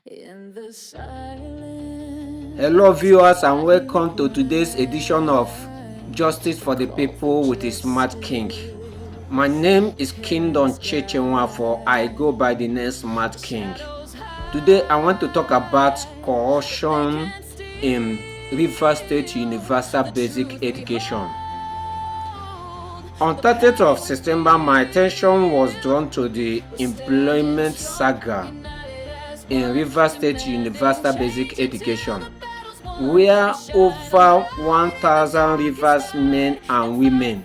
in the silence. Hello, viewers, and welcome to today's edition of Justice for the People with a Smart King. My name is Kingdom Chechenwa, for I go by the name Smart King. Today, I want to talk about corruption in Rivers State Universal Basic Education. On 30th of September, my attention was drawn to the employment saga in Rivers State Universal Basic Education, where over 1,000 Rivers men and women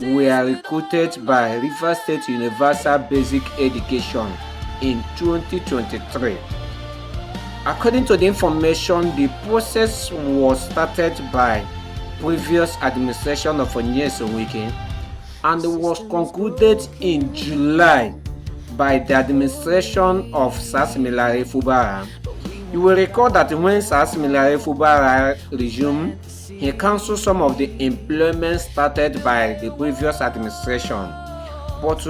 were recruited by Rivers State Universal Basic Education in 2023. According to the information, the process was started by previous administration of Nyesom Wike and was concluded in July by the administration of Sasimilare Fubara. You will recall that when Sasimilare Fubara resumed, he cancelled some of the employment started by the previous administration. But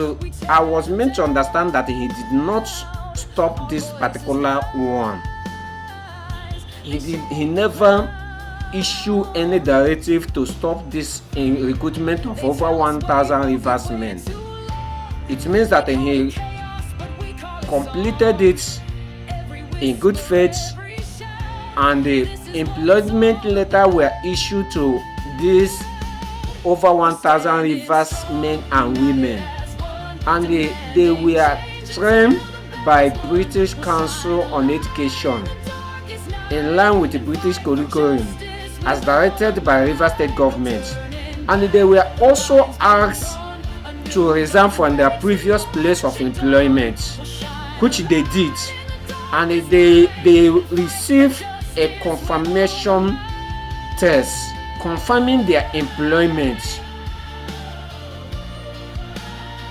I was meant to understand that he did not stop this particular one. He never issue any directive to stop this recruitment of over 1,000 Rivers men. It means that he completed it in good faith, and the employment letter were issued to these over 1,000 Rivers men and women, and they were trained by British Council on Education in line with the British curriculum as directed by Rivers State government, and they were also asked to resign from their previous place of employment, which they did, and they received a confirmation test confirming their employment.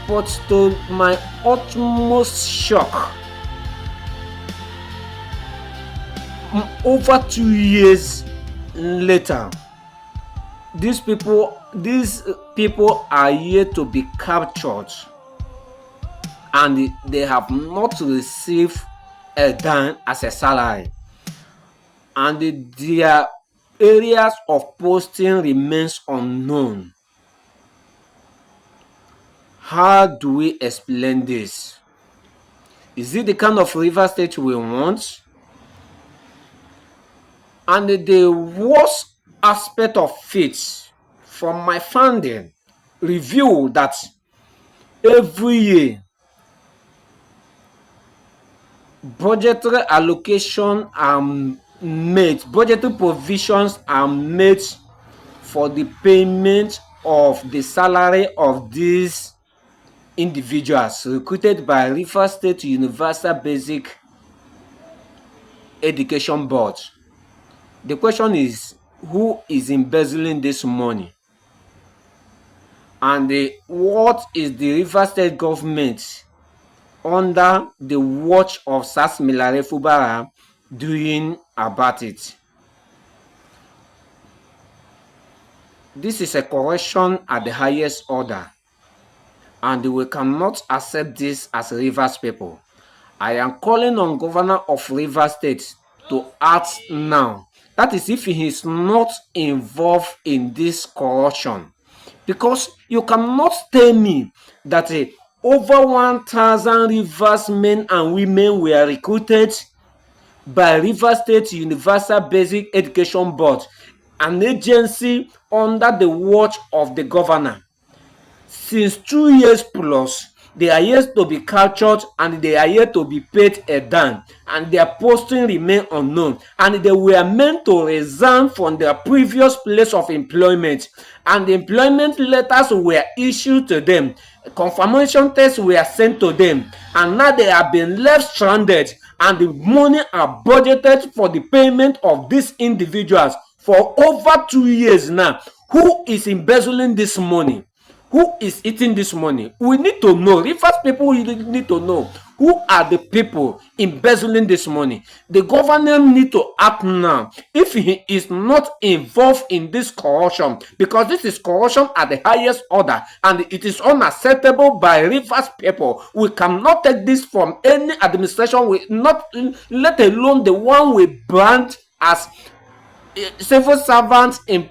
But to my utmost shock, over 2 years later, these people are yet to be captured, and they have not received a dime as a salary, and their areas of posting remains unknown. How do we explain this? Is it the kind of Rivers State we want? And the worst aspect of it, from my finding, reveal that every year budgetary allocation are made, budgetary provisions are made for the payment of the salary of these individuals recruited by Rivers State Universal Basic Education Board. The question is, who is embezzling this money? And what is the Rivers State government under the watch of Sasimilare Fubara doing about it? This is a corruption at the highest order, and we cannot accept this as Rivers people. I am calling on Governor of Rivers State to act now. That is, if he is not involved in this corruption. Because you cannot tell me that over 1,000 Rivers men and women were recruited by Rivers State Universal Basic Education Board, an agency under the watch of the governor. Since 2 years plus, they are yet to be captured, and they are yet to be paid a dime, and their posting remain unknown, and they were meant to resign from their previous place of employment, and the employment letters were issued to them, confirmation tests were sent to them, and now they have been left stranded, and the money are budgeted for the payment of these individuals for over 2 years now. Who is embezzling this money? Who is eating this money? We need to know. Rivers people need to know who are the people embezzling this money. The governor need to act now. If he is not involved in this corruption, because this is corruption at the highest order and it is unacceptable by Rivers people, we cannot take this from any administration, we not, let alone the one we brand as civil servants in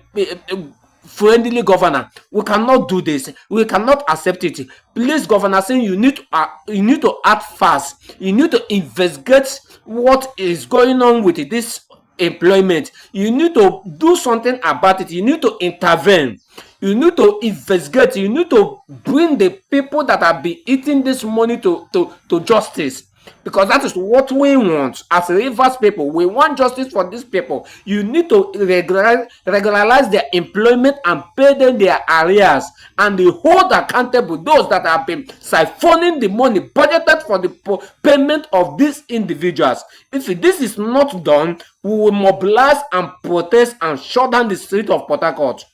friendly governor. We cannot do this. We cannot accept it. Please, governor, saying you need to act fast. You need to investigate what is going on with this employment. You need to do something about it. You need to intervene. You need to investigate. You need to bring the people that have been eating this money to justice. Because that is what we want as Rivers people. We want justice for these people. You need to regularize their employment and pay them their arrears, and they hold accountable those that have been siphoning the money budgeted for the payment of these individuals. If this is not done, we will mobilize and protest and shut down the street of Port Harcourt.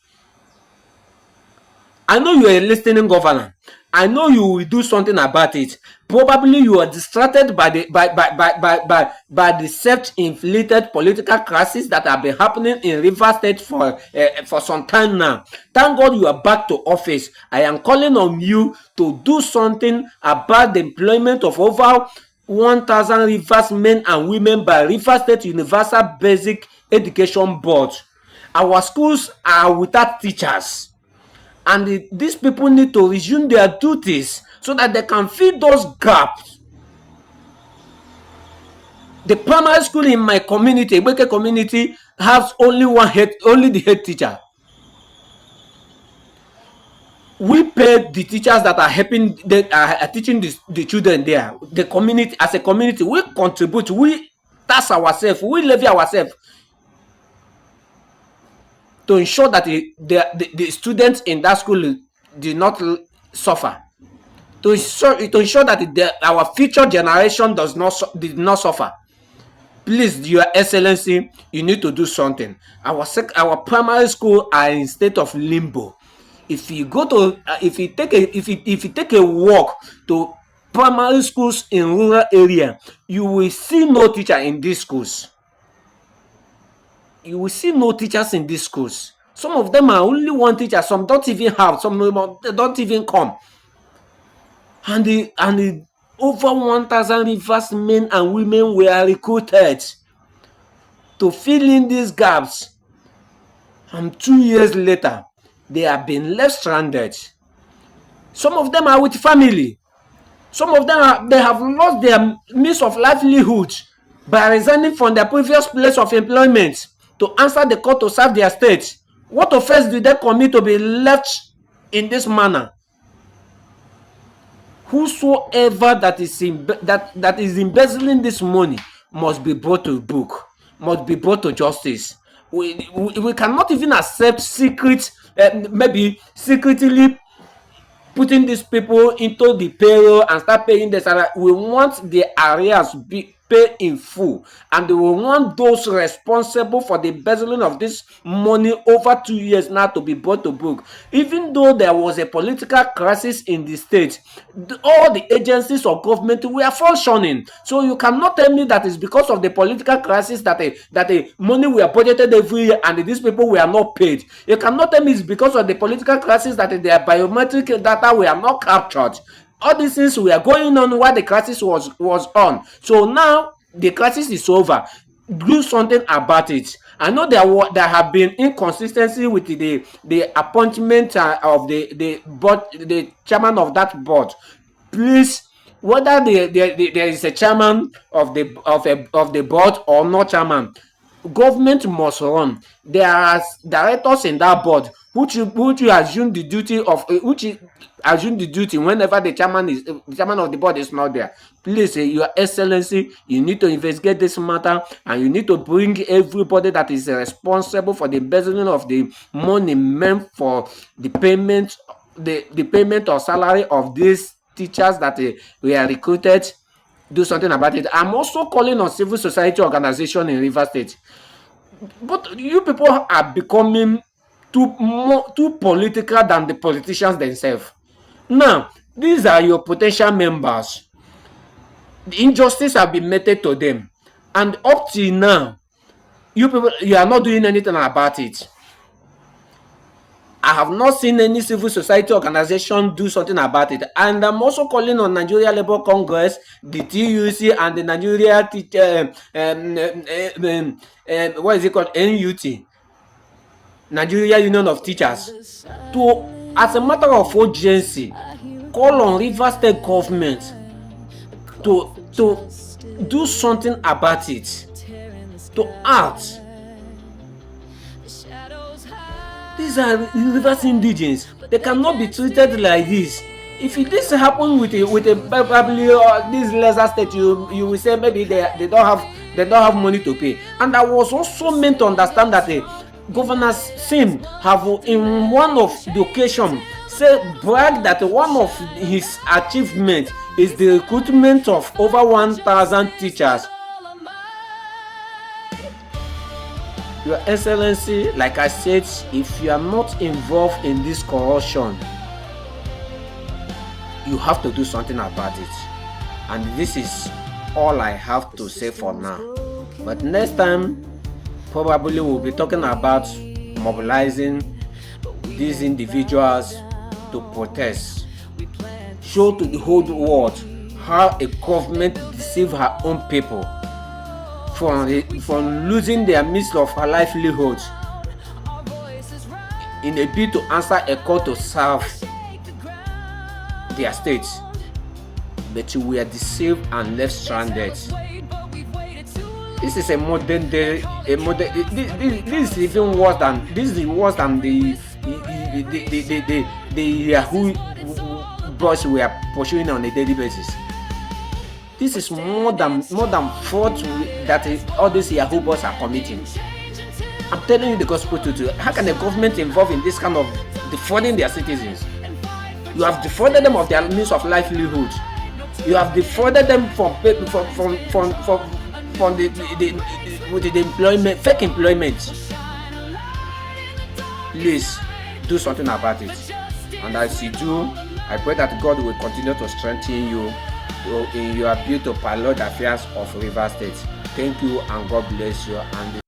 I know you are a listening governor. I know you will do something about it. Probably you are distracted by the self-inflicted political crisis that have been happening in Rivers State for some time now. Thank God you are back to office. I am calling on you to do something about the employment of over 1,000 Rivers men and women by Rivers State Universal Basic Education Board. Our schools are without teachers. And these people need to resume their duties so that they can fill those gaps. The primary school in my community, Igbeke community, has only the head teacher. We pay the teachers that are helping, that are teaching the children there. The community, as a community, we contribute, we tax ourselves, we levy ourselves to ensure that the students in that school do not suffer, to ensure that our future generation did not suffer. Please, Your Excellency, you need to do something. Our primary school are in state of limbo. If you go to if you take a walk to primary schools in rural area, you will see no teacher in these schools. You will see no teachers in these schools. Some of them are only one teacher. Some don't even have. Some don't even come. And the over 1,000 Rivers men and women were recruited to fill in these gaps. And 2 years later, they have been left stranded. Some of them are with family. Some of them they have lost their means of livelihood by resigning from their previous place of employment to answer the call to serve their state. What offense did they commit to be left in this manner? Whosoever that is embezzling this money must be brought to book, must be brought to justice. We cannot even accept maybe secretly putting these people into the payroll and start paying the salary. We want the arrears be paid in full, and we want those responsible for the embezzling of this money over 2 years now to be brought to book. Even though there was a political crisis in the state, all the agencies of government were functioning. So you cannot tell me that it's because of the political crisis that the money were budgeted every year and these people were not paid. You cannot tell me it's because of the political crisis that their biometric data were not captured. All these things were going on while the crisis was on. So now the crisis is over. Do something about it. I know there have been inconsistency with the appointment of the board, the chairman of that board. Please, whether there is a chairman of the board or no chairman, government must run. There are directors in that board which assume the duty whenever the chairman of the board is not there. Please, Your Excellency, you need to investigate this matter, and you need to bring everybody that is responsible for the embezzling of the money meant for the payment of salary of these teachers that were recruited. Do something about it. I'm also calling on civil society organization in Rivers State. But you people are becoming too political than the politicians themselves. Now, these are your potential members. The injustice have been meted to them, and up till now, you people, you are not doing anything about it. I have not seen any civil society organization do something about it. And I'm also calling on Nigeria Labour Congress, the TUC, and the Nigeria what is it called? NUT, Nigeria Union of Teachers, to, as a matter of urgency, call on Rivers State government to do something about it, to act. These are Rivers indigenes. They cannot be treated like this. If this happen with a probably this lesser state, you will say maybe they don't have money to pay. And I was also meant to understand that Governor Sim have in one of the occasion brag that one of his achievements is the recruitment of over 1,000 teachers. Your Excellency, like I said, if you are not involved in this corruption, you have to do something about it. And this is all I have to say for now. But next time, probably we'll be talking about mobilizing these individuals to protest. Show to the whole world how a government deceives her own people from losing their means of livelihood in a bid to answer a call to serve their state, but we are deceived and left stranded. This is a modern day. This is even worse than the Yahoo boys we are pursuing on a daily basis. This is more than fraud that all these Yahoo boys are committing. I'm telling you the gospel truth. How can a government involved in this kind of defrauding their citizens? You have defrauded them of their means of livelihood. You have defrauded them from the employment, fake employment. Please do something about it. And as you do, I pray that God will continue to strengthen you in your bid to pilot the affairs of Rivers State. Thank you and God bless you. And